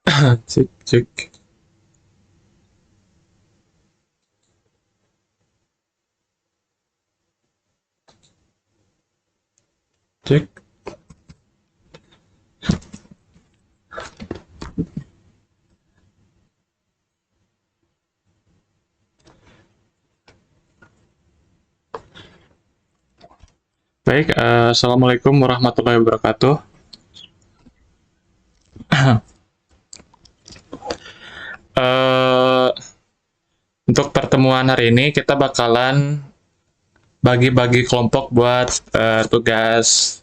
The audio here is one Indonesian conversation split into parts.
Cek, cek, cek. Baik, Assalamualaikum warahmatullahi wabarakatuh. Eh, untuk pertemuan hari ini kita bakalan bagi-bagi kelompok buat tugas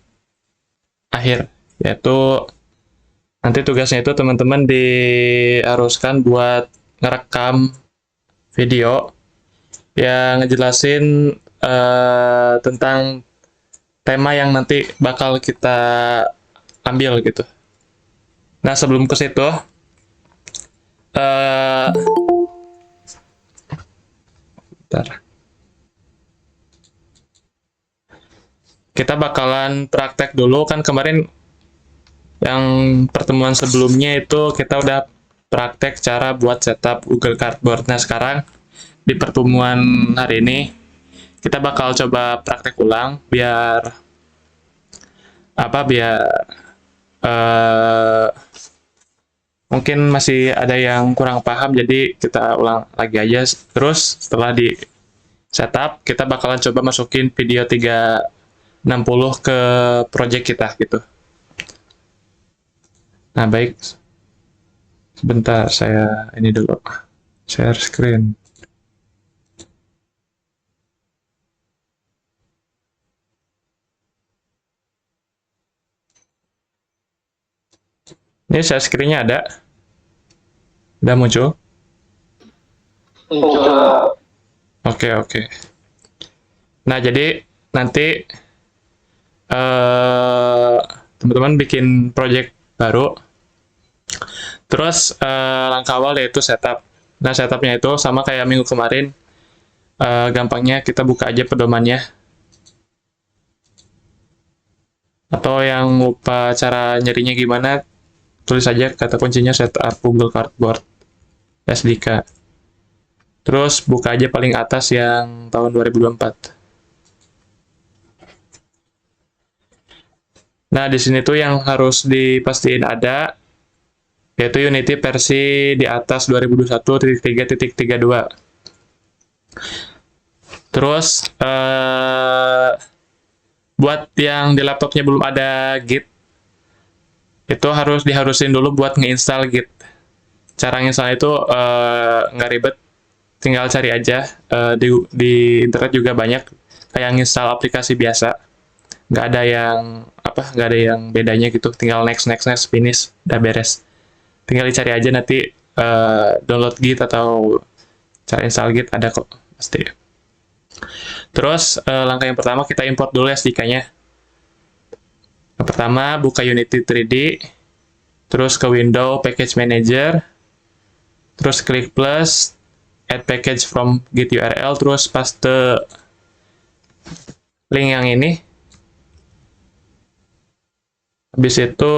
akhir, yaitu nanti tugasnya itu teman-teman diharuskan buat ngerekam video yang ngejelasin tentang tema yang nanti bakal kita ambil gitu. Nah, sebelum ke situ, eh bentar. Kita bakalan praktek dulu kan kemarin yang pertemuan sebelumnya itu kita udah praktek cara buat setup Google Cardboard. Nah, sekarang di pertemuan hari ini kita bakal coba praktek ulang biar apa biar eh mungkin masih ada yang kurang paham, jadi kita ulang lagi aja. Terus setelah di setup kita bakalan coba masukin video 360 ke project kita gitu. Nah, baik, sebentar saya ini dulu share screen. Ini share screen-nya ada, udah muncul. Muncul. Oke, oke. Nah, jadi nanti eh teman-teman bikin project baru. Terus langkah awal yaitu setup. Nah, setupnya itu sama kayak minggu kemarin. Gampangnya kita buka aja pedomannya. Atau yang lupa cara nyarinya gimana, tulis aja kata kuncinya setup Google Cardboard SDK. Terus buka aja paling atas yang tahun 2024. Nah, di sini tuh yang harus dipastiin ada yaitu Unity versi di atas 2021.3.32. Terus buat yang di laptopnya belum ada Git, itu harus diharusin dulu buat ngeinstall Git. Cara nginstal itu nggak ribet, tinggal cari aja di internet juga banyak kayak nginstal aplikasi biasa. Nggak ada yang bedanya gitu. Tinggal next next next finish, udah beres. Tinggal dicari aja nanti download Git atau cara install Git ada kok pasti. Terus langkah yang pertama kita import dulu SDK-nya. Yang pertama buka Unity 3D, terus ke Window Package Manager, terus klik plus, add package from git URL, terus paste link yang ini. Habis itu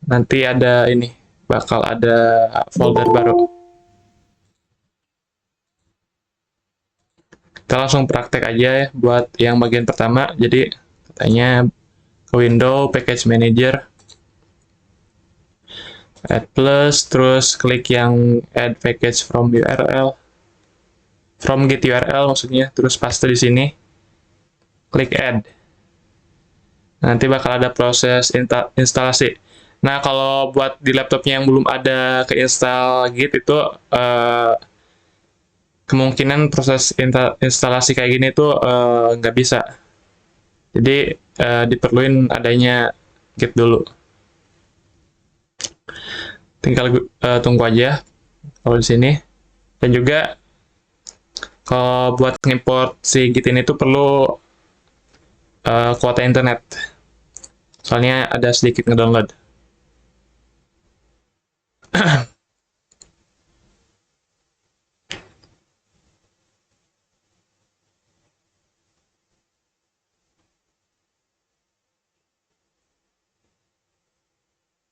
nanti ada ini, bakal ada folder baru. Kita langsung praktek aja ya buat yang bagian pertama. Jadi katanya ke Window Package Manager, add plus, terus klik yang add package from URL, from git URL maksudnya, terus paste di sini, klik add. Nanti bakal ada proses instalasi. Nah, kalau buat di laptopnya yang belum ada keinstall Git itu kemungkinan proses instalasi kayak gini tuh nggak bisa. Jadi diperluin adanya Git dulu. Tinggal tunggu aja kalau di sini. Dan juga kalau buat ngimport si Git ini tuh perlu kuota internet. Soalnya ada sedikit ngedownload.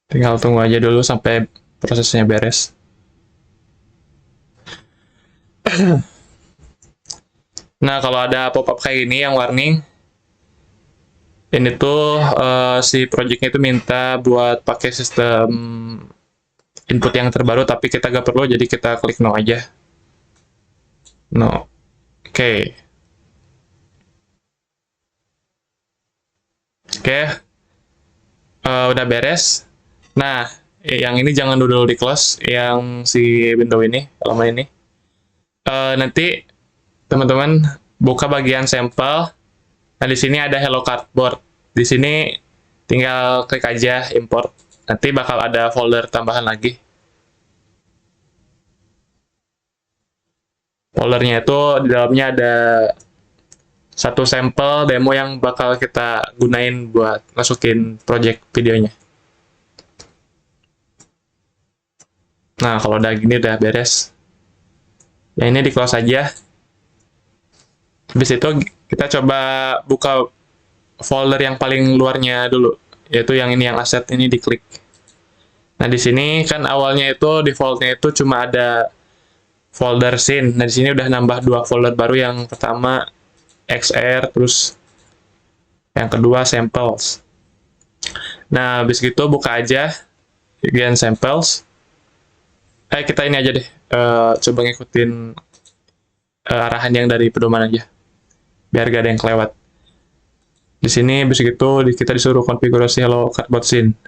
Tinggal tunggu aja dulu sampai prosesnya beres. Nah, kalau ada pop-up kayak gini yang warning, ini tuh si projectnya itu minta buat pakai sistem input yang terbaru, tapi kita gak perlu, jadi kita klik no aja. No. Oke. Oke. Udah beres. Nah, yang ini jangan dulu di close, yang si window ini, halaman ini. Nanti teman-teman buka bagian sampel. Nah, di sini ada Hello Cardboard. Di sini tinggal klik aja import. Nanti bakal ada folder tambahan lagi. Foldernya itu di dalamnya ada satu sampel demo yang bakal kita gunain buat masukin project videonya. Nah, kalau udah gini udah beres. Yang ini di close aja. Habis itu kita coba buka folder yang paling luarnya dulu, yaitu yang ini, yang aset ini diklik. Nah, di sini kan awalnya itu defaultnya itu cuma ada folder scene. Nah, di sini udah nambah 2 folder baru, yang pertama XR, terus yang kedua samples. Nah, habis gitu buka aja bagian samples. Kita ini aja deh, coba ngikutin arahan yang dari pedoman aja, biar gak ada yang kelewat. Di sini habis gitu kita disuruh konfigurasi Hello Cardboard scene.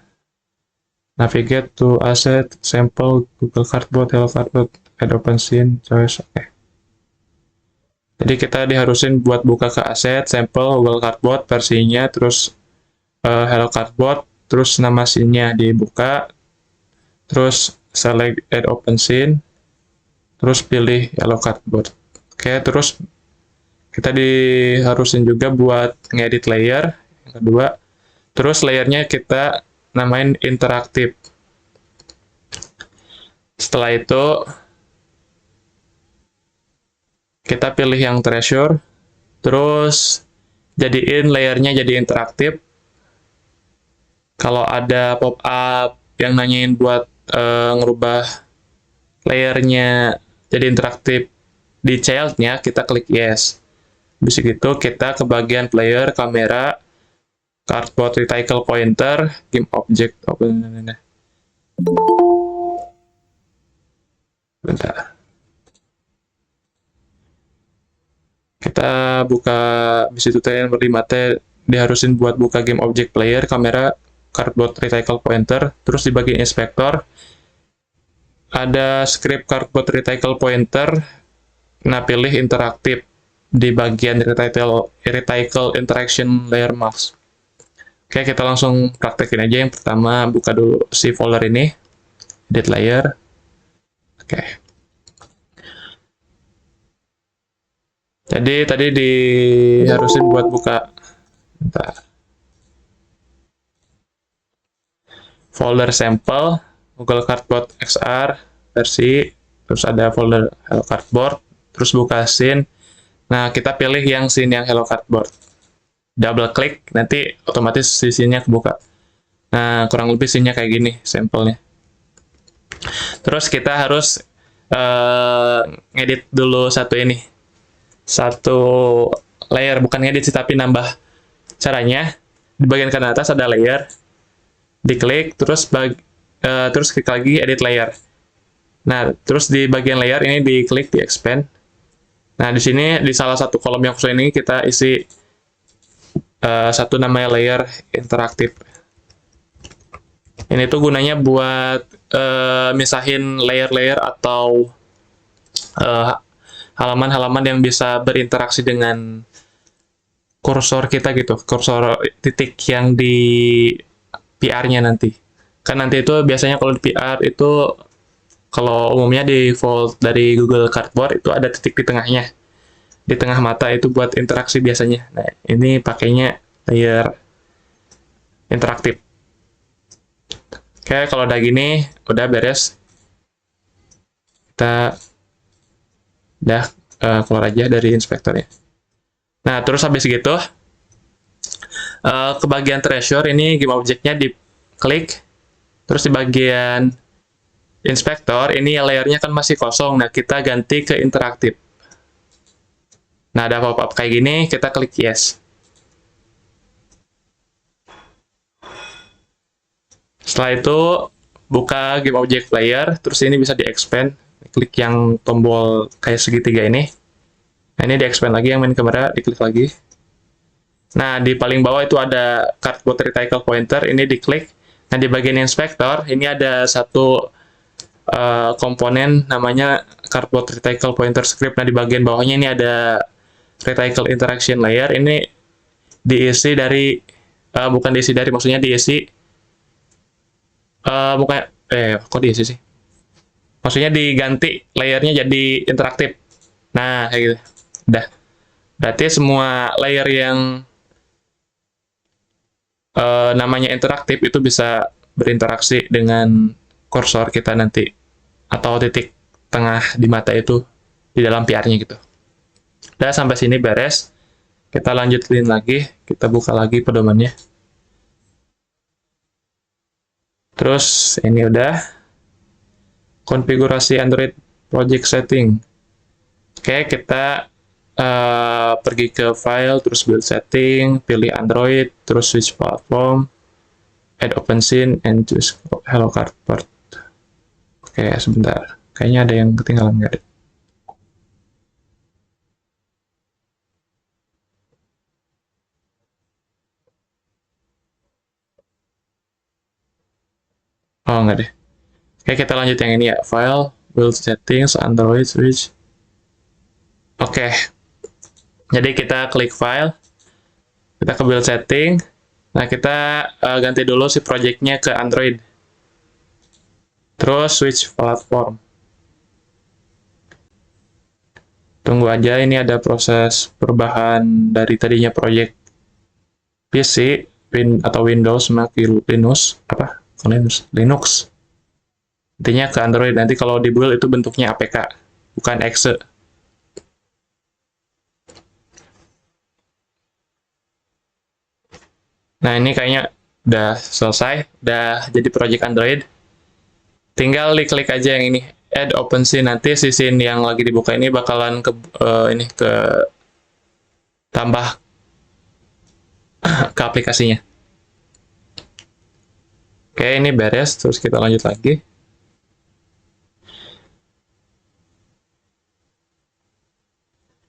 Navigate to asset, sample, Google Cardboard, Hello Cardboard, add open scene, choice, oke. Jadi kita diharusin buat buka ke aset, sample, Google Cardboard, versinya, terus Hello Cardboard, terus nama scene-nya dibuka, terus select add open scene, terus pilih Hello Cardboard. Oke, terus kita diharusin juga buat ngedit layer, yang kedua. Terus layernya kita namain interaktif. Setelah itu kita pilih yang treasure, terus jadiin layernya jadi interaktif. Kalau ada pop-up yang nanyain buat ngerubah layernya jadi interaktif di child-nya, kita klik yes. Habis itu kita ke bagian player, kamera, cardboard reticle pointer, game object, bentar. Kita buka, habis itu yang berlima diharusin buat buka game object player, kamera, cardboard reticle pointer, terus di bagian inspector ada script cardboard reticle pointer. Nah, pilih interaktif di bagian reticle interaction layer mask. Oke, kita langsung praktekin aja. Yang pertama buka dulu si folder ini, edit layer. Oke. Jadi tadi diharusin buat buka, bentar, folder sampel, Google Cardboard XR versi, terus ada folder Hello Cardboard, terus buka scene. Nah, kita pilih yang scene yang Hello Cardboard. Double klik, nanti otomatis scene-nya kebuka. Nah, kurang lebih scene-nya kayak gini, sampelnya. Terus kita harus ngedit dulu satu layer, bukan ngedit sih, tapi nambah. Caranya, di bagian kanan atas ada layer, diklik, terus klik lagi edit layer. Nah, terus di bagian layer ini diklik, di expand. Nah, di sini di salah satu kolom yang khusus ini kita isi satu namanya layer interaktif. Ini tuh gunanya buat misahin layer-layer atau halaman-halaman yang bisa berinteraksi dengan kursor kita gitu, kursor titik yang di PR-nya nanti. Kan nanti itu biasanya kalau di PR itu, kalau umumnya default dari Google Cardboard itu ada titik di tengahnya. Di tengah mata itu buat interaksi biasanya. Nah, ini pakainya layer interaktif. Oke, kalau udah gini, udah beres. Kita udah keluar aja dari inspektornya. Nah, terus habis gitu, ke bagian treasure ini game object-nya diklik, terus di bagian inspektor, ini layernya kan masih kosong. Nah, kita ganti ke interaktif. Nah, ada pop-up kayak gini, kita klik yes. Setelah itu, buka Game Object Player, terus ini bisa di-expand. Klik yang tombol kayak segitiga ini. Nah, ini di-expand lagi, yang main kamera, diklik lagi. Nah, di paling bawah itu ada Cardboard Reticle Pointer, ini diklik. Nah, di bagian inspektor, ini ada satu komponen namanya Cardboard Reticle Pointer Script. Nah, di bagian bawahnya ini ada Reticle Interaction Layer. Ini diisi dari, bukan diisi dari, maksudnya diisi, bukan, kok diisi sih? Maksudnya diganti layernya jadi interaktif. Nah, kayak gitu. Udah. Berarti semua layer yang namanya interaktif itu bisa berinteraksi dengan kursor kita nanti, atau titik tengah di mata itu di dalam PR-nya gitu. Udah, sampai sini beres. Kita lanjutin lagi, kita buka lagi pedomannya. Terus ini udah konfigurasi Android project setting. Oke, kita pergi ke file, terus build setting, pilih Android, terus switch platform, add OpenScene, and choose Hello Cardboard. Oke, sebentar. Kayaknya ada yang ketinggalan nggak? Oh, nggak deh. Oke, kita lanjut yang ini ya. File, build settings, Android, switch. Oke. Jadi kita klik file, kita ke build setting. Nah, kita ganti dulu si project-nya ke Android. Terus switch platform. Tunggu aja, ini ada proses perubahan dari tadinya project PC atau Windows, Mac, Linux, apa? Linux. Intinya ke Android. Nanti kalau di build itu bentuknya APK, bukan exe. Nah, ini kayaknya udah selesai, udah jadi project Android. Tinggal diklik aja yang ini, add OpenScene. Nanti si scene yang lagi dibuka ini bakalan ke ini ke tambah ke aplikasinya. Oke, ini beres. Terus kita lanjut lagi.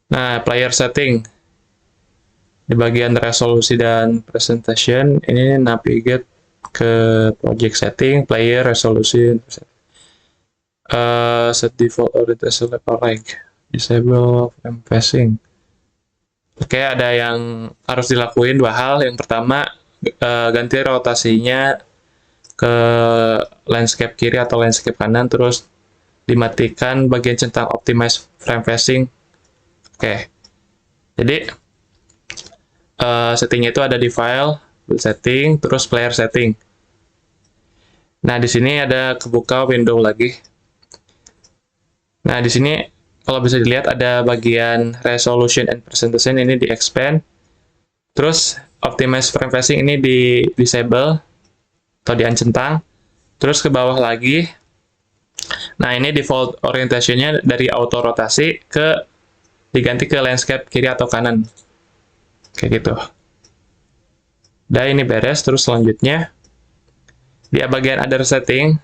Nah, player setting. Di bagian resolusi dan presentation, ini navigate ke project setting, player, resolusi, set default orientation level rank, disable frame facing. Oke, ada yang harus dilakuin dua hal. Yang pertama, ganti rotasinya ke landscape kiri atau landscape kanan, terus dimatikan bagian centang optimize frame facing. Oke, jadi settingnya itu ada di file, build setting, terus player setting. Nah, di sini ada kebuka window lagi. Nah, di sini kalau bisa dilihat ada bagian resolution and presentation, ini di expand. Terus optimize frame facing ini di disable atau di uncentang. Terus ke bawah lagi. Nah, ini default orientation-nya dari auto rotasi diganti ke landscape kiri atau kanan. Kayak gitu. Udah, ini beres. Terus selanjutnya di bagian other setting,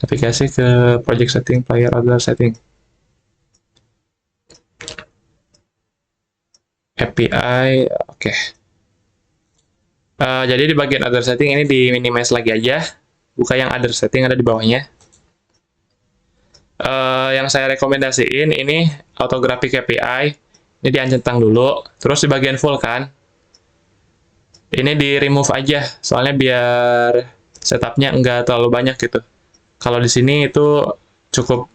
navigasi ke project setting, player, other setting, API. Oke. Jadi di bagian other setting ini di minimize lagi aja, buka yang other setting ada di bawahnya. Yang saya rekomendasiin ini autographic API, ini diancentang dulu, terus di bagian full kan, ini di remove aja, soalnya biar setupnya nggak terlalu banyak gitu. Kalau di sini itu cukup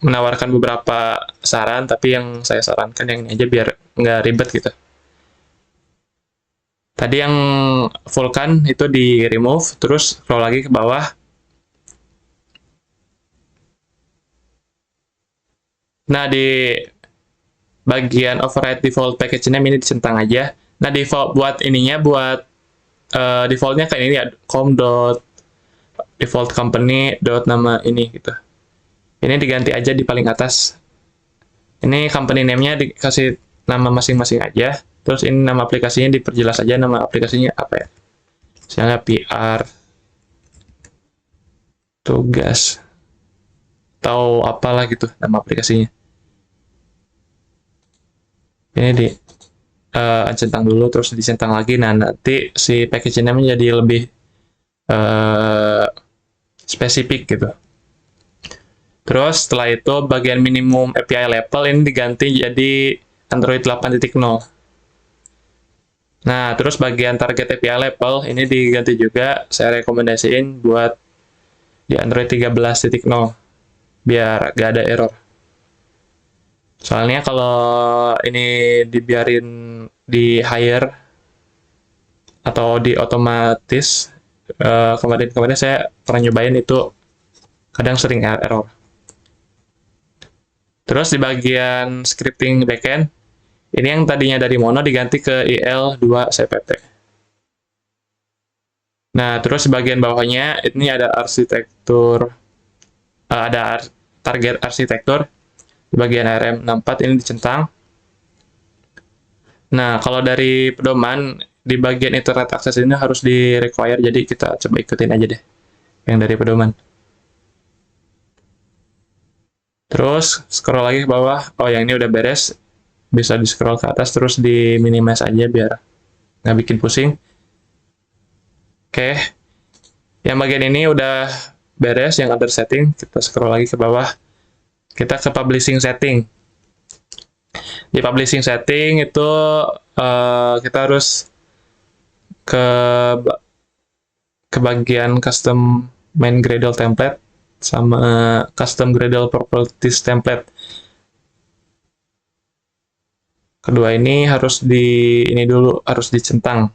menawarkan beberapa saran, tapi yang saya sarankan yang ini aja biar nggak ribet gitu. Tadi yang full kan itu di remove, terus scroll lagi ke bawah. Nah, di bagian override default package name ini dicentang aja. Nah, default buat ininya, buat defaultnya kayak ini ya, default company dot nama ini gitu. Ini diganti aja di paling atas. Ini company name-nya dikasih nama masing-masing aja. Terus ini nama aplikasinya diperjelas aja nama aplikasinya apa ya. Misalnya PR, tugas, atau apalah gitu nama aplikasinya. Ini di centang dulu, terus dicentang lagi. Nah, nanti si package name jadi lebih spesifik gitu. Terus setelah itu bagian minimum API level ini diganti jadi Android 8.0. Nah, terus bagian target API level ini diganti juga, saya rekomendasiin buat di Android 13.0 biar gak ada error. Soalnya kalau ini dibiarin di higher atau di otomatis, kemarin saya pernah nyobain itu kadang sering error. Terus di bagian scripting backend, ini yang tadinya dari mono diganti ke IL2CPT. Nah, terus di bagian bawahnya ini ada arsitektur, ada target arsitektur. Di bagian RM64 ini dicentang. Nah, kalau dari pedoman, di bagian internet access ini harus di require, jadi kita coba ikutin aja deh yang dari pedoman. Terus scroll lagi ke bawah. Oh, yang ini udah beres. Bisa di scroll ke atas terus di minimize aja biar nggak bikin pusing. Oke. Yang bagian ini udah beres, yang other setting. Kita scroll lagi ke bawah. Kita ke publishing setting. Di publishing setting itu kita harus ke bagian custom main Gradle template sama custom Gradle properties template. Kedua ini harus harus dicentang.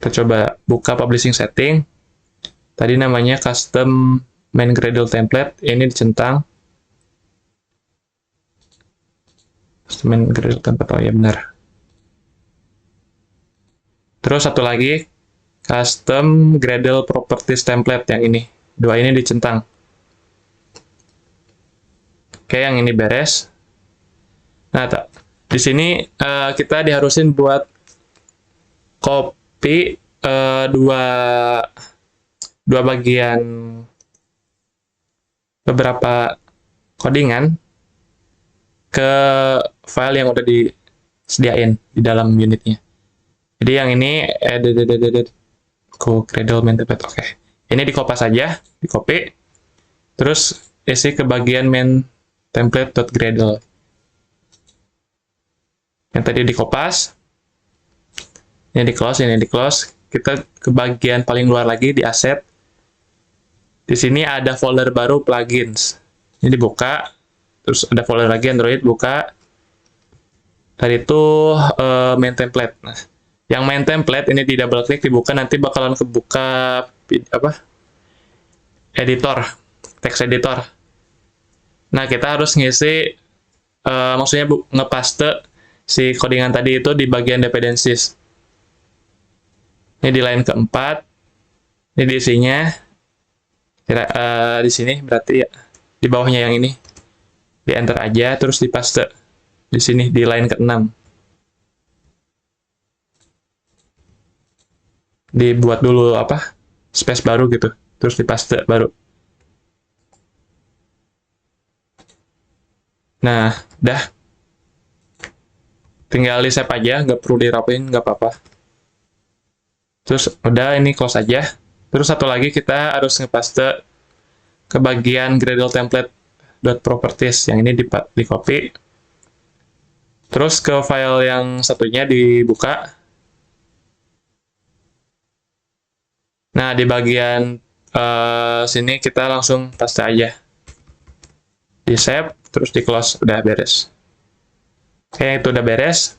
Kita coba buka publishing setting. Tadi namanya custom main Gradle template, ini dicentang. Custom main Gradle template, oh ya benar. Terus satu lagi custom Gradle properties template yang ini. Dua ini dicentang. Oke, yang ini beres. Nah, di sini kita diharusin buat copy dua bagian beberapa codingan ke file yang udah disediain di dalam unitnya. Jadi yang ini Gradle main template, oke. Ini dikopas aja, di copy, terus isi ke bagian main template.gradle. Yang tadi dikopas, ini di close, kita ke bagian paling luar lagi di asset. Di sini ada folder baru plugins. Ini dibuka, terus ada folder lagi Android, buka. Tadi itu main template. Nah, yang main template ini di double klik dibuka, nanti bakalan kebuka editor, text editor. Nah, kita harus ngisi, maksudnya ngepaste si codingan tadi itu di bagian dependencies. Ini di line keempat, ini diisinya, di sini berarti ya, di bawahnya yang ini, di enter aja, terus dipaste di sini di line ke-6. Dibuat dulu space baru gitu, terus dipaste baru. Nah, dah. Tinggal di save aja, nggak perlu dirapiin, nggak apa-apa. Terus udah, ini close aja. Terus satu lagi kita harus ngepaste ke bagian Gradle template.properties. Yang ini di copy. Terus ke file yang satunya dibuka. Nah, di bagian sini kita langsung paste aja. Di save, terus di close, udah beres. Oke, itu udah beres.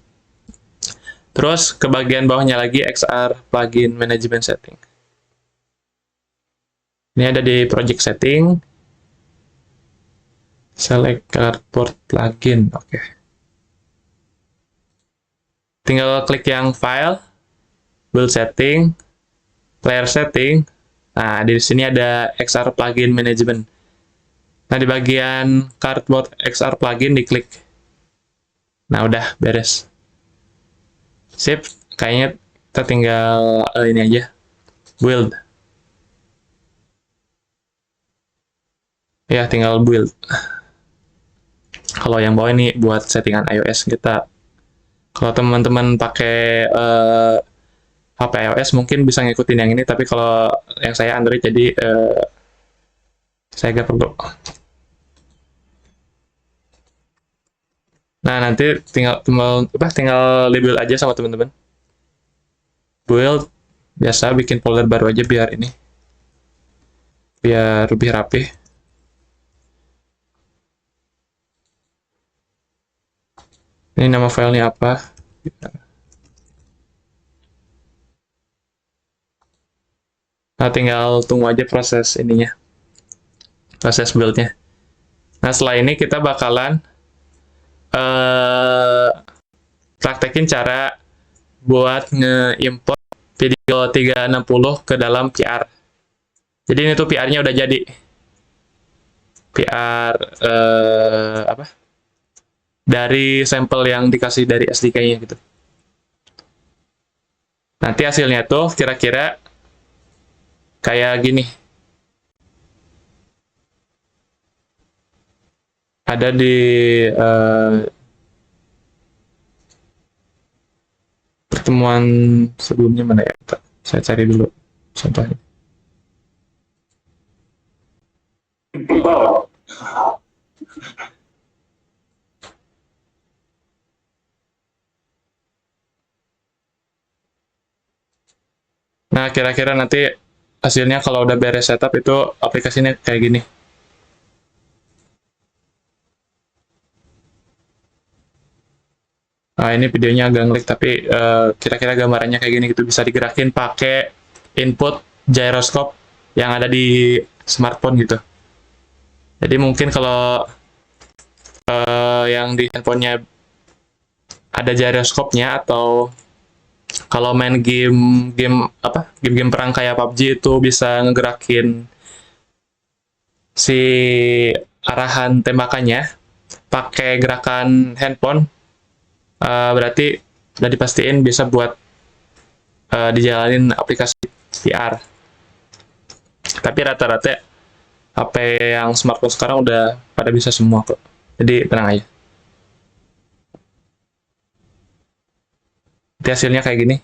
Terus ke bagian bawahnya lagi XR plugin management setting. Ini ada di project setting. Select cardboard plugin, oke. Tinggal klik yang file, build setting, player setting. Nah, di sini ada XR Plugin Management. Nah, di bagian Cardboard XR Plugin diklik. Nah, udah beres. Sip, kayaknya kita tinggal ini aja, build. Ya, tinggal build. Kalau yang bawah ini buat settingan iOS kita. Kalau teman-teman pakai HP iOS mungkin bisa ngikutin yang ini, tapi kalau yang saya Android jadi saya gak perlu. Nah, nanti tinggal label aja sama teman-teman. Build biasa bikin folder baru aja biar lebih rapi. Ini nama filenya apa? Nah, tinggal tunggu aja proses ininya, proses buildnya. Nah, setelah ini kita bakalan eh praktekin cara buat nge-import video 360 ke dalam PR. Jadi ini tuh PR-nya udah jadi. PR apa? Dari sampel yang dikasih dari SDK-nya gitu. Nanti hasilnya tuh kira-kira kayak gini. Ada di pertemuan sebelumnya mana ya? Saya cari dulu contohnya. Nah, kira-kira nanti hasilnya kalau udah beres setup itu aplikasinya kayak gini. Nah, ini videonya agak ngelik, tapi kira-kira gambarannya kayak gini gitu. Bisa digerakin pakai input gyroscope yang ada di smartphone gitu. Jadi mungkin kalau yang di handphonenya ada gyroscope-nya, atau kalau main game-game perang kayak PUBG itu bisa ngegerakin si arahan tembakannya pakai gerakan handphone, berarti udah dipastiin bisa buat dijalanin aplikasi VR. Tapi rata-rata HP yang smartphone sekarang udah pada bisa semua kok. Jadi tenang aja. Nanti hasilnya kayak gini.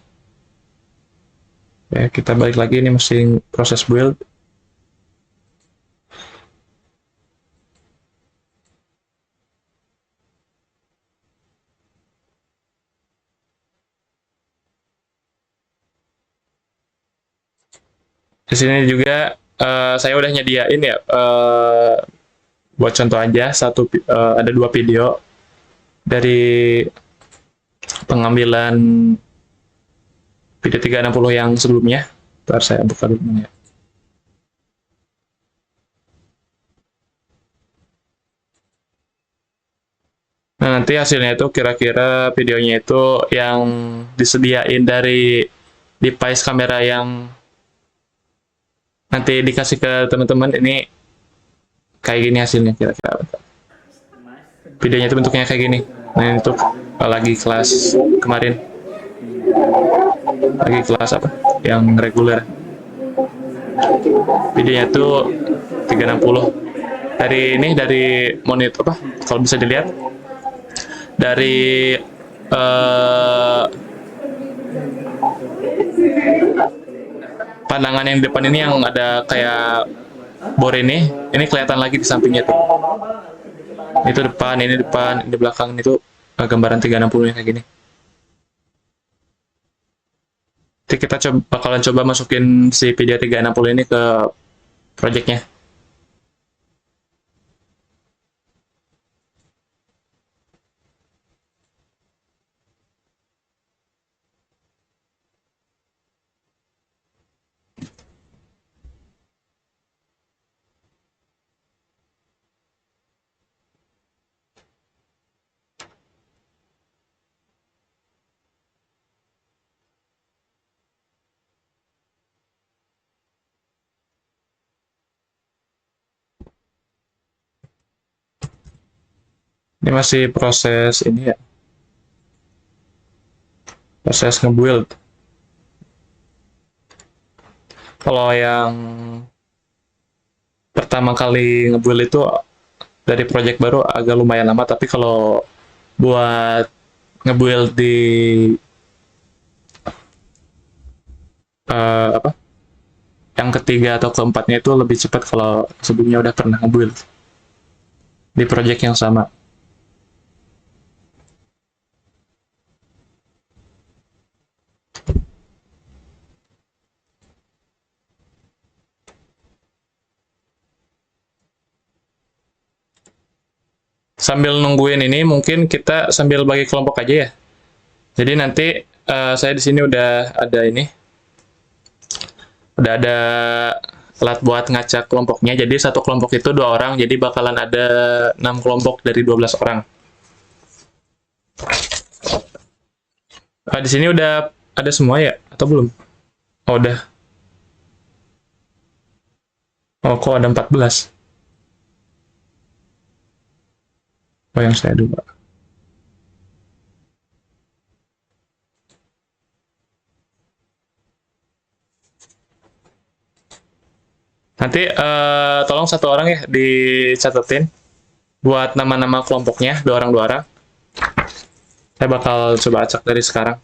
Ya, kita balik lagi, ini mesti proses build. Di sini juga saya udah nyediain ya, buat contoh aja, ada dua video dari pengambilan video 360 yang sebelumnya. Ntar saya buka dulu ya. Nah, nanti hasilnya itu kira-kira videonya itu yang disediain dari device kamera yang nanti dikasih ke teman-teman ini kayak gini hasilnya kira-kira. Videonya itu bentuknya kayak gini. Nah, ini tuh lagi kelas kemarin. Lagi kelas apa? Yang reguler. Videonya tuh 360. Dari monitor apa? Kalau bisa dilihat dari eh, pandangan yang di depan ini yang ada kayak bor ini kelihatan lagi di sampingnya tuh. Itu depan, ini belakang, itu gambaran 360 nya kayak gini. Jadi kita bakalan coba masukin si video 360 ini ke projectnya. Ini masih proses ini ya, proses nge-build. Kalau yang pertama kali nge-build itu dari project baru agak lumayan lama, tapi kalau buat nge-build di apa yang ketiga atau keempatnya itu lebih cepat kalau sebelumnya udah pernah nge-build di project yang sama. Sambil nungguin ini, mungkin kita sambil bagi kelompok aja ya. Jadi nanti saya di sini udah ada alat buat ngacak kelompoknya. Jadi satu kelompok itu 2 orang, jadi bakalan ada 6 kelompok dari 12 orang. Di sini udah ada semua ya? Atau belum? Oh, udah. Oh, kok ada 14? Oh, yang saya dulu. Nanti tolong satu orang ya dicatetin buat nama-nama kelompoknya, 2 orang. Saya bakal coba acak dari sekarang.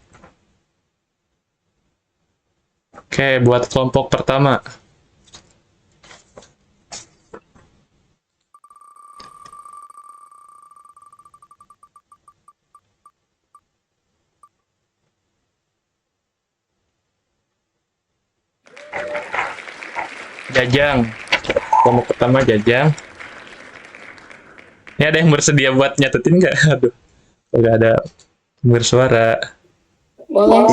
Oke, buat kelompok pertama. Jajang. Kelompok pertama Jajang. Ini ada yang bersedia buat nyatetin nggak? Aduh, nggak ada bersuara. Boleh.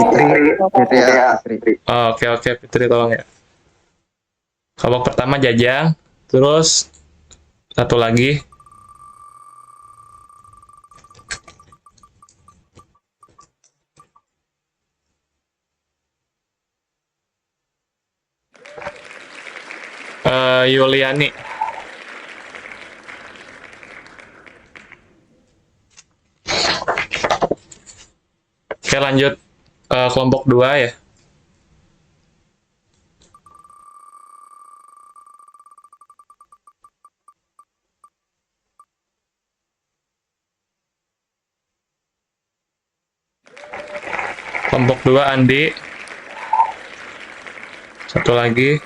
Fitri ya, Fitri. Oh, oke, Fitri tolong ya. Kelompok pertama Jajang, terus satu lagi Yuliani. Oke, lanjut kelompok 2 ya. Kelompok 2 Andi. Satu lagi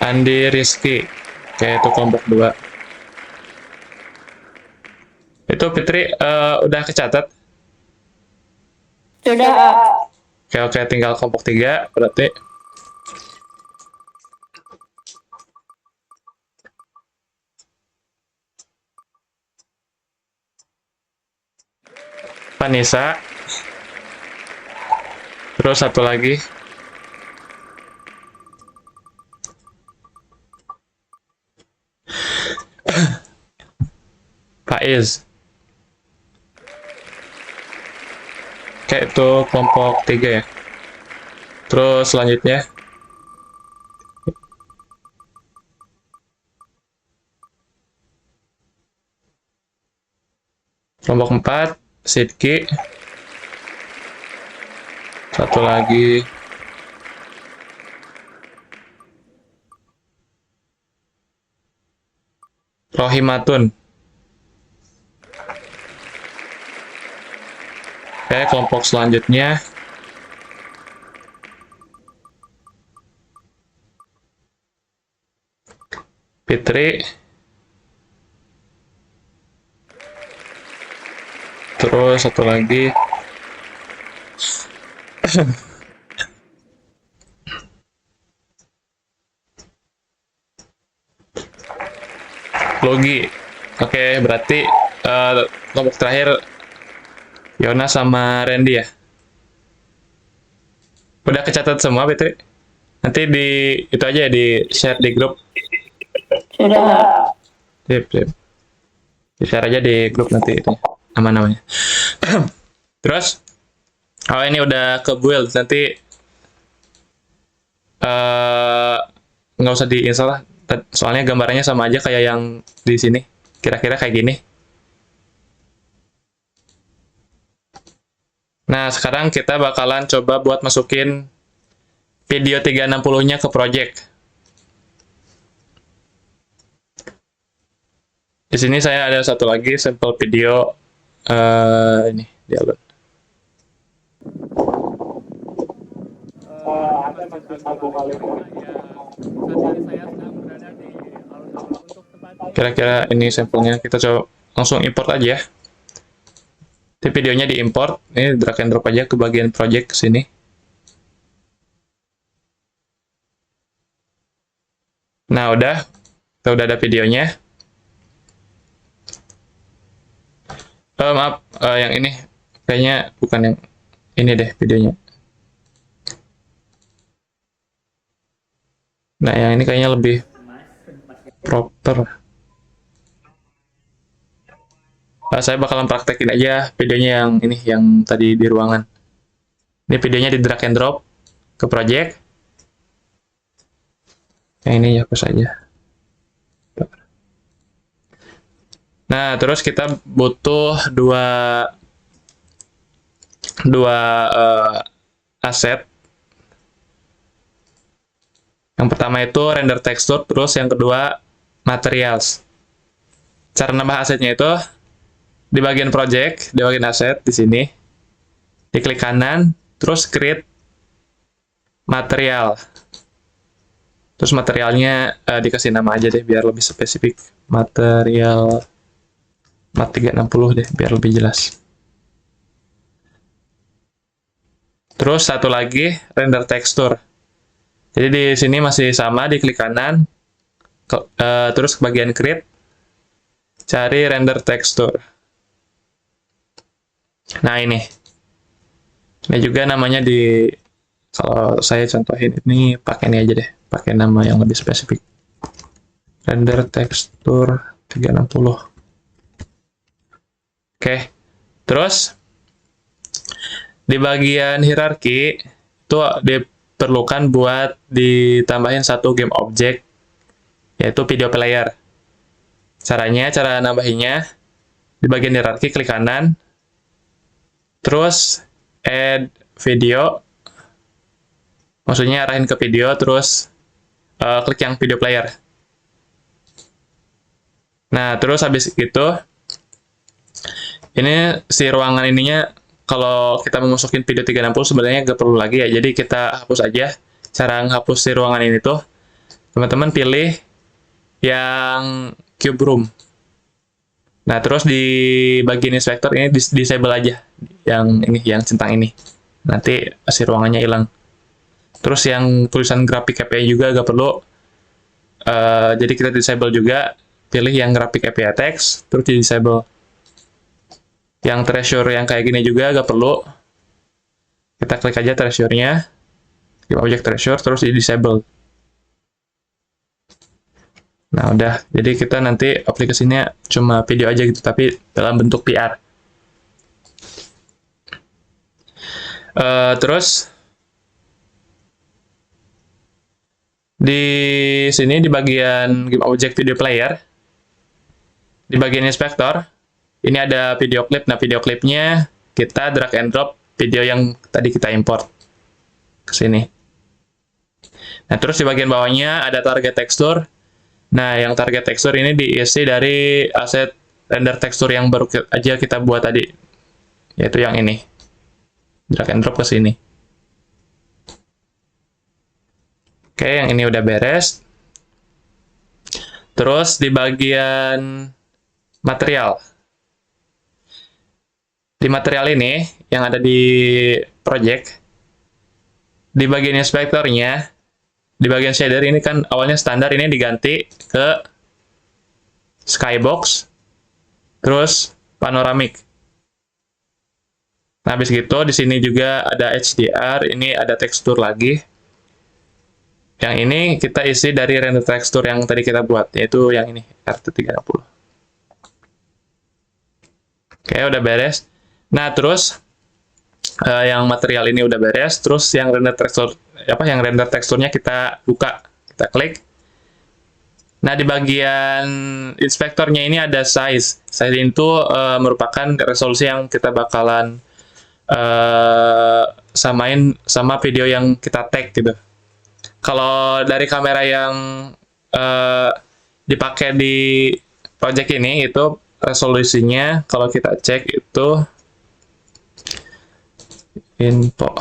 Andi Rizky. Oke, itu kelompok 2. Itu Fitri udah kecatat? Sudah. Oke, tinggal kelompok 3 berarti. Vanessa. Terus satu lagi Faiz. Oke, itu kelompok 3 ya. Terus selanjutnya kelompok 4 Sidki. Satu lagi Rohimatun. Oke, kelompok selanjutnya Fitri. Terus satu lagi Logi. Oke, berarti kelompok terakhir Yona sama Randy ya. Udah kecatat semua, Fitri? Nanti itu aja ya, di share di grup. Sudah. Sip. Di share aja di grup nanti itu nama-namanya. Terus Oh, ini udah ke build, nanti eh, nggak usah diinstal lah. Soalnya gambarannya sama aja kayak yang di sini. Kira-kira kayak gini. Nah, sekarang kita bakalan coba buat masukin video 360-nya ke project. Di sini saya ada satu lagi sampel video ini diupload. Kira-kira ini sampelnya, kita coba langsung import aja ya. Di videonya diimport, ini drag and drop aja ke bagian project ke sini. Nah, kita udah ada videonya. Maaf, yang ini kayaknya bukan yang ini deh videonya. Nah, yang ini kayaknya lebih proper. Saya bakalan praktekin aja videonya yang ini, yang tadi di ruangan. Ini videonya di drag and drop ke project. Yang ini hapus aja. Nah, terus kita butuh dua aset. Yang pertama itu render texture, terus yang kedua materials. Cara nambah asetnya itu di bagian project, di bagian aset di sini, diklik kanan, terus create material. Terus materialnya dikasih nama aja deh biar lebih spesifik. Material mat 360 deh biar lebih jelas. Terus satu lagi render texture. Jadi di sini masih sama, diklik kanan, terus ke bagian create, cari render texture. Nah, ini juga namanya kalau saya contohin ini pakai ini aja deh, pakai nama yang lebih spesifik. Render texture 360. Oke. Terus di bagian hierarki itu diperlukan buat ditambahin satu game object, yaitu video player. Cara nambahinnya di bagian hierarki klik kanan, terus add video, maksudnya arahin ke video, terus klik yang video player. Nah, terus habis itu ini si ruangan ininya, kalau kita mau masukin video 360 sebenarnya nggak perlu lagi ya, jadi kita hapus aja. Cara menghapus si ruangan ini tuh, teman-teman pilih yang cube room. Nah, terus di bagian inspector ini disable aja, yang ini, yang centang ini. Nanti si ruangannya hilang. Terus yang tulisan grafik API juga nggak perlu, jadi kita disable juga, pilih yang grafik API text, terus di disable. Yang treasure yang kayak gini juga nggak perlu, kita klik aja treasure-nya, object treasure, terus di disable. Nah, udah, jadi kita nanti aplikasinya cuma video aja gitu, tapi dalam bentuk PR. Terus di sini di bagian game object video player, di bagian inspector, ini ada video clip. Nah, video clipnya kita drag and drop video yang tadi kita import ke sini. Nah, terus di bagian bawahnya ada target texture. Nah, yang target texture ini diisi dari aset render texture yang baru aja kita buat tadi, yaitu yang ini. Drag and drop ke sini. Oke, yang ini udah beres. Terus di bagian material. Di material ini, yang ada di project, di bagian inspektornya, di bagian shader ini kan awalnya standar, ini diganti ke skybox, terus panoramic. Nah, habis gitu di sini juga ada HDR, ini ada tekstur lagi. Yang ini kita isi dari render tekstur yang tadi kita buat, yaitu yang ini, RT360. Oke, udah beres. Nah, terus yang material ini udah beres, terus yang render tekstur yang render teksturnya kita buka, kita klik. Nah, di bagian inspektornya ini ada size. Size itu merupakan resolusi yang kita bakalan samain sama video yang kita tag gitu. Kalau dari kamera yang dipakai di project ini itu resolusinya kalau kita cek itu info.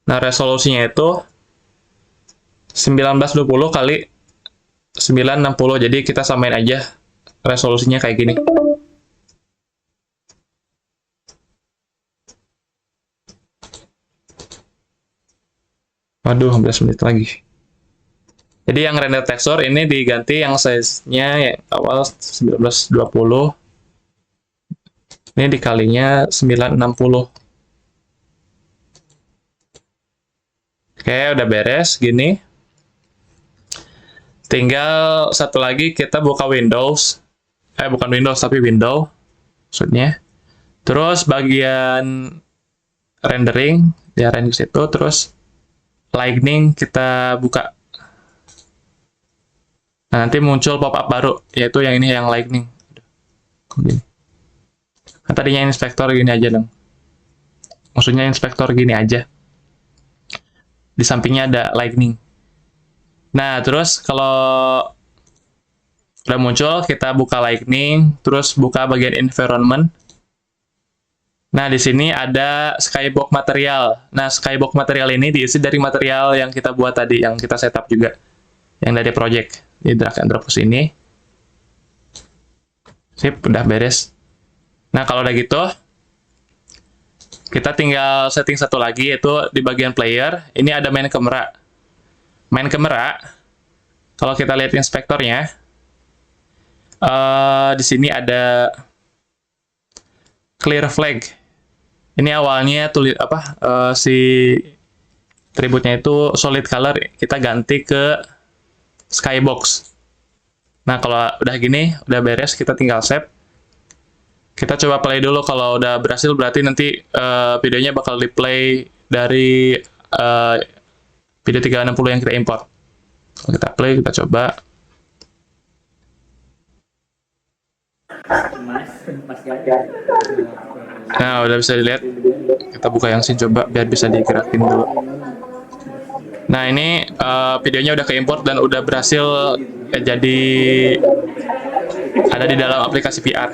Nah, resolusinya itu 1920 kali 960. Jadi kita samain aja resolusinya kayak gini. Waduh, 11 menit lagi. Jadi yang render tekstur ini diganti yang size-nya yang awal 1920. Ini dikalinya 960. Oke, udah beres gini. Tinggal satu lagi kita buka Windows. Bukan Windows tapi window maksudnya. Terus bagian rendering diarahin ke situ, terus lightning kita buka. Nah, nanti muncul pop-up baru, yaitu yang ini, yang lightning. Gini. Kan tadinya inspektor gini aja dong. Maksudnya inspektor gini aja. Di sampingnya ada lightning. Nah, terus kalau udah muncul, kita buka lightning, terus buka bagian environment. Nah, di sini ada skybox material. Nah, skybox material ini diisi dari material yang kita buat tadi, yang kita setup juga. Yang dari project. Di drag and drop ke sini. Sip, udah beres. Nah, kalau udah gitu, kita tinggal setting satu lagi, yaitu di bagian player. Ini ada main camera. Main camera, kalau kita lihat inspektornya, di sini ada clear flag. Ini awalnya si atributnya itu solid color, kita ganti ke skybox. Nah, kalau udah gini, udah beres, kita tinggal save. Kita coba play dulu. Kalau udah berhasil, berarti nanti videonya bakal di-play dari video 360 yang kita import. Kalau kita play, kita coba. Nah, udah bisa dilihat. Kita buka yang scene coba, biar bisa digerakin dulu. Nah, ini videonya udah ke-import dan udah berhasil jadi ada di dalam aplikasi VR.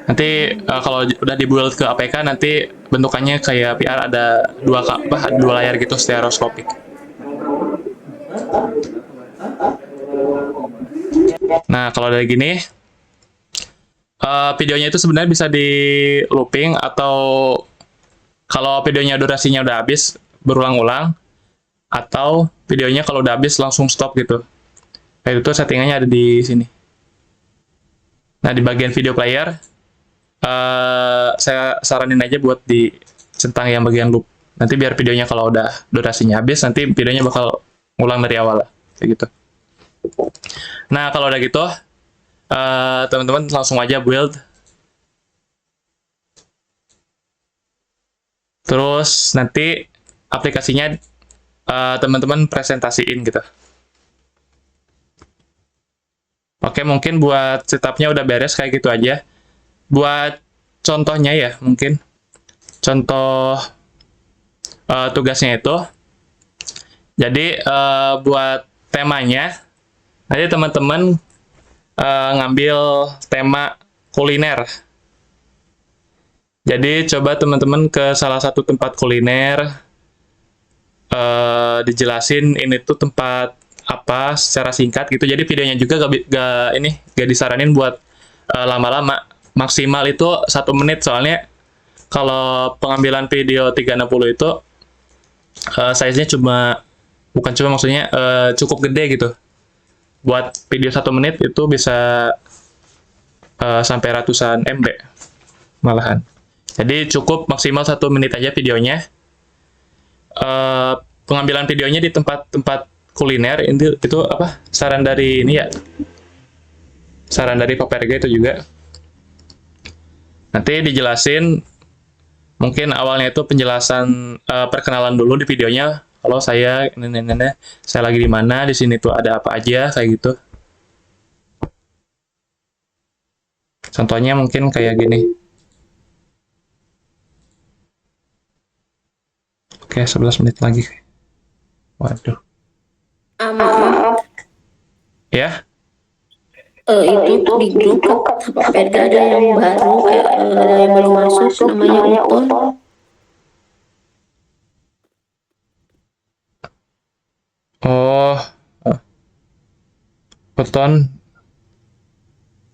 Nanti kalau udah di-build ke APK, nanti bentukannya kayak VR, ada dua layar gitu, stereoskopik. Nah, kalau dari gini, videonya itu sebenarnya bisa di looping, atau kalau videonya durasinya udah habis, berulang-ulang, atau videonya kalau udah habis langsung stop gitu. Kayak itu settingannya ada di sini. Nah, di bagian video player, saya saranin aja buat dicentang yang bagian loop. Nanti biar videonya kalau udah durasinya habis, nanti videonya bakal ngulang dari awal lah. Kayak gitu. Nah, kalau udah gitu, teman-teman langsung aja build. Terus nanti aplikasinya teman-teman presentasiin gitu. Oke, mungkin buat setupnya udah beres kayak gitu aja. Buat contohnya ya, mungkin contoh tugasnya itu. Jadi buat temanya, nanti teman-teman ngambil tema kuliner. Jadi coba teman-teman ke salah satu tempat kuliner, dijelasin ini tuh tempat apa secara singkat gitu. Jadi videonya juga gak disaranin buat lama-lama. Maksimal itu 1 menit, soalnya kalau pengambilan video 360 itu size-nya maksudnya cukup gede gitu. Buat video 1 menit itu bisa sampai ratusan MB malahan. Jadi cukup maksimal 1 menit aja videonya. Pengambilan videonya di tempat-tempat kuliner itu saran dari ini ya, saran dari Paperga itu juga. Nanti dijelasin Mungkin awalnya itu penjelasan perkenalan dulu di videonya. Kalau saya nenek-nenek, saya lagi di mana, di sini tuh ada apa aja kayak gitu. Contohnya mungkin kayak gini. Oke, 11 menit lagi. Waduh. Maaf, Ya, itu di grup PPRG ada yang baru, ada yang baru masuk, namanya Uton. oh, Beton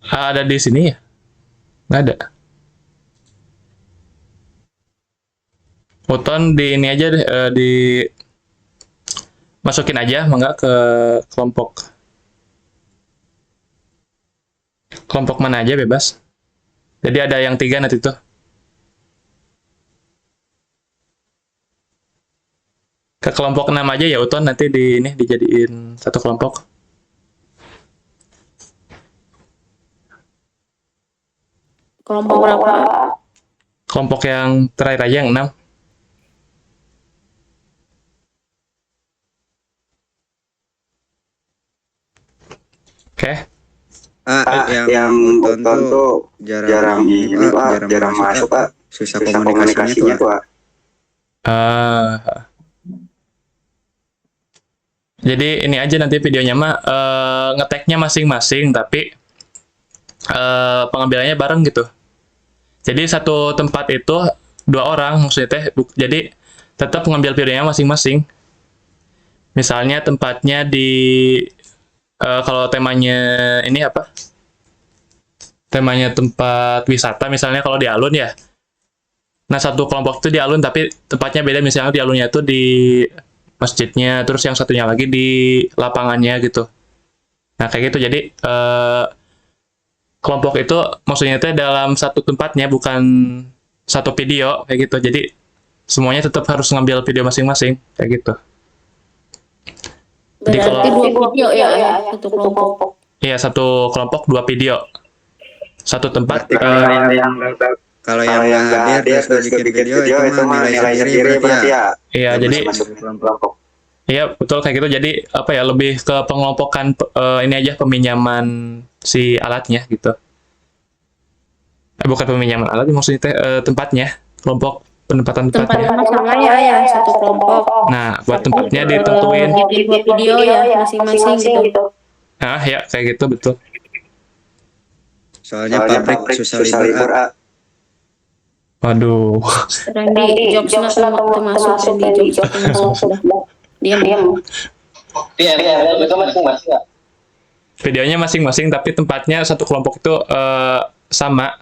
ada di sini ya? Nggak ada. Beton di ini aja deh, di masukin aja, enggak ke kelompok. Kelompok mana aja bebas. Jadi ada yang 3 nanti tuh. Ke kelompok 6 aja ya Uton nanti di ini dijadiin satu kelompok. Kelompok berapa? Kelompok yang terakhir aja yang 6. Oke. Yang nonton tuh jarang ini Pak, jarang masuk Pak. Susah komunikasinya tuh Pak. Jadi ini aja nanti videonya mah ngeteknya masing-masing tapi pengambilannya bareng gitu. Jadi satu tempat itu 2 orang maksudnya teh. Jadi tetap mengambil videonya masing-masing. Misalnya tempatnya di kalau temanya ini apa? Temanya tempat wisata misalnya kalau di alun ya. Nah, satu kelompok itu di alun tapi tempatnya beda, misalnya di alunnya itu di masjidnya, terus yang satunya lagi di lapangannya gitu. Nah, kayak gitu. Jadi kelompok itu maksudnya itu dalam satu tempatnya, bukan satu video kayak gitu. Jadi semuanya tetap harus ngambil video masing-masing kayak gitu. Jadi kalau Berarti 2 video ya, satu kelompok. iya, satu kelompok 2 video. Satu tempat Berarti kalau yang nggak hadir terus nggak bikin video itu mah nilai sendiri berarti ya. iya, Nggak jadi masuk kelompok. iya betul kayak gitu. Jadi apa ya, lebih ke pengelompokan ini aja, peminjaman si alatnya gitu. Bukan peminjaman alat, maksudnya tempatnya, kelompok penempatan tempatnya. Tempatnya sama ya, satu kelompok. Nah, buat tempatnya ditentuin. Bikin 2 video ya, masing-masing gitu. Ah, ya kayak gitu betul. Soalnya pabrik susah libur ah. Waduh. Randy jokesnya termasuk Randy jokes termasuk sudah. Diam. Iya, itu masing-masing. Videonya masing-masing tapi tempatnya satu kelompok itu sama.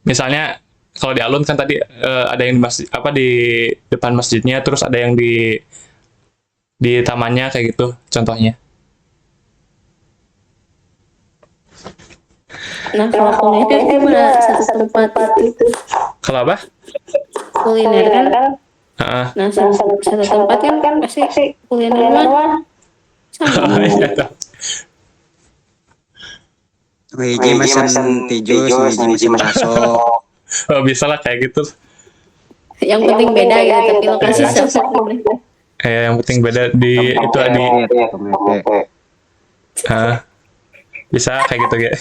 Misalnya kalau di alun kan tadi ada yang di masjid, apa di depan masjidnya, terus ada yang di tamannya kayak gitu contohnya. Nah, kalau kuliner gimana satu tempat itu? Kalau apa? Kuliner kan? Heeh. Nah, satu tempat kan pasti kuliner mah sama. Iya. Hiji mesen tijus, hiji mesen bakso. Oh, bisa lah kayak gitu. Yang penting beda gitu, tapi lokasi sama. Yang penting beda di itu di bisa kayak gitu ya.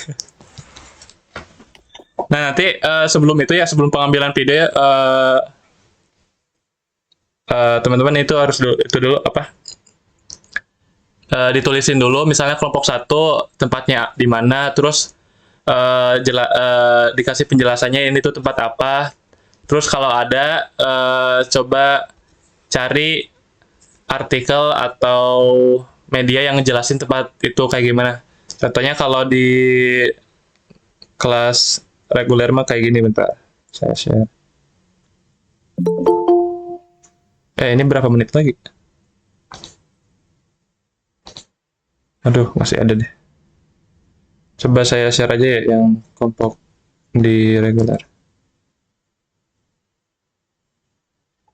Nah, nanti sebelum itu ya, sebelum pengambilan video ya, teman-teman itu harus itu dulu apa? Ditulisin dulu, misalnya kelompok 1 tempatnya di mana, terus dikasih penjelasannya ini tuh tempat apa. Terus kalau ada coba cari artikel atau media yang ngejelasin tempat itu kayak gimana. Contohnya kalau di kelas reguler mah kayak gini, bentar. Saya share. Ini berapa menit lagi? Aduh, masih ada deh. Coba saya share aja ya yang kelompok di reguler.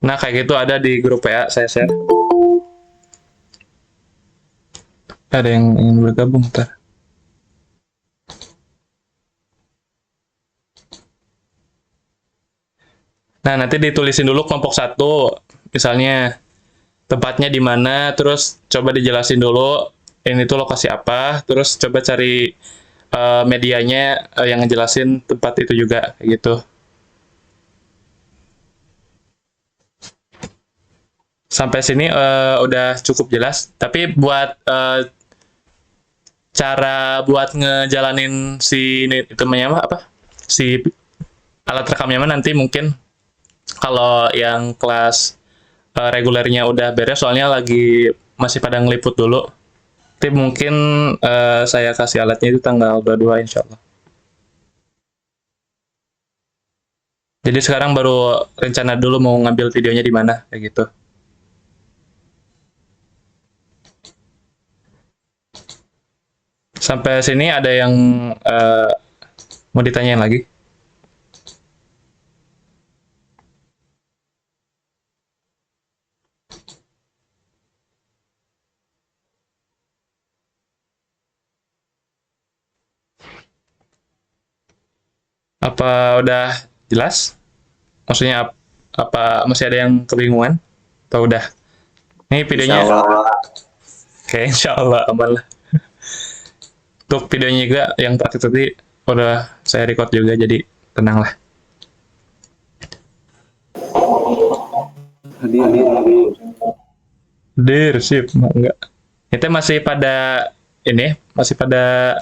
Nah, kayak gitu ada di grup PA, saya share. Ada yang ingin bergabung, ntar. Nah, nanti ditulisin dulu kelompok 1, misalnya tempatnya di mana, terus coba dijelasin dulu ini tuh lokasi apa, terus coba cari medianya yang ngejelasin tempat itu juga, kayak gitu. Sampai sini udah cukup jelas, tapi buat cara buat ngejalanin si ini itu namanya apa? Si alat rekamnya mah nanti mungkin kalau yang kelas regulernya udah beres, soalnya lagi masih pada ngeliput dulu. Tapi mungkin saya kasih alatnya itu tanggal 22 insya Allah. Jadi sekarang baru rencana dulu mau ngambil videonya di mana, kayak gitu. Sampai sini ada yang mau ditanyain lagi? Apa udah jelas? Maksudnya apa masih ada yang kebingungan? Atau udah? Ini videonya. Oke, insya Allah aman lah. Untuk videonya juga yang praktik tadi udah saya record juga, jadi tenang lah. Hadir, sip, enggak. Itu masih pada ini, masih pada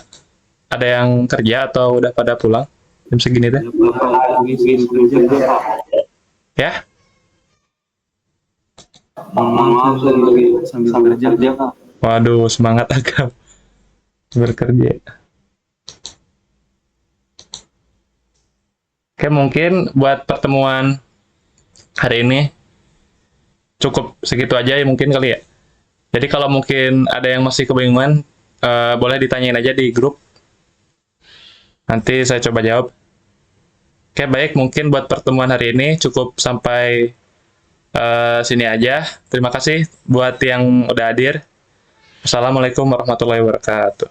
ada yang kerja atau udah pada pulang jam segini teh? Ya? Sambil kerja. Waduh, semangat agak bekerja. Oke, mungkin buat pertemuan hari ini cukup segitu aja ya mungkin kali ya. Jadi kalau mungkin ada yang masih kebingungan, boleh ditanyain aja di grup. Nanti saya coba jawab. Oke, baik. Mungkin buat pertemuan hari ini cukup sampai sini aja. Terima kasih buat yang udah hadir. Assalamualaikum warahmatullahi wabarakatuh.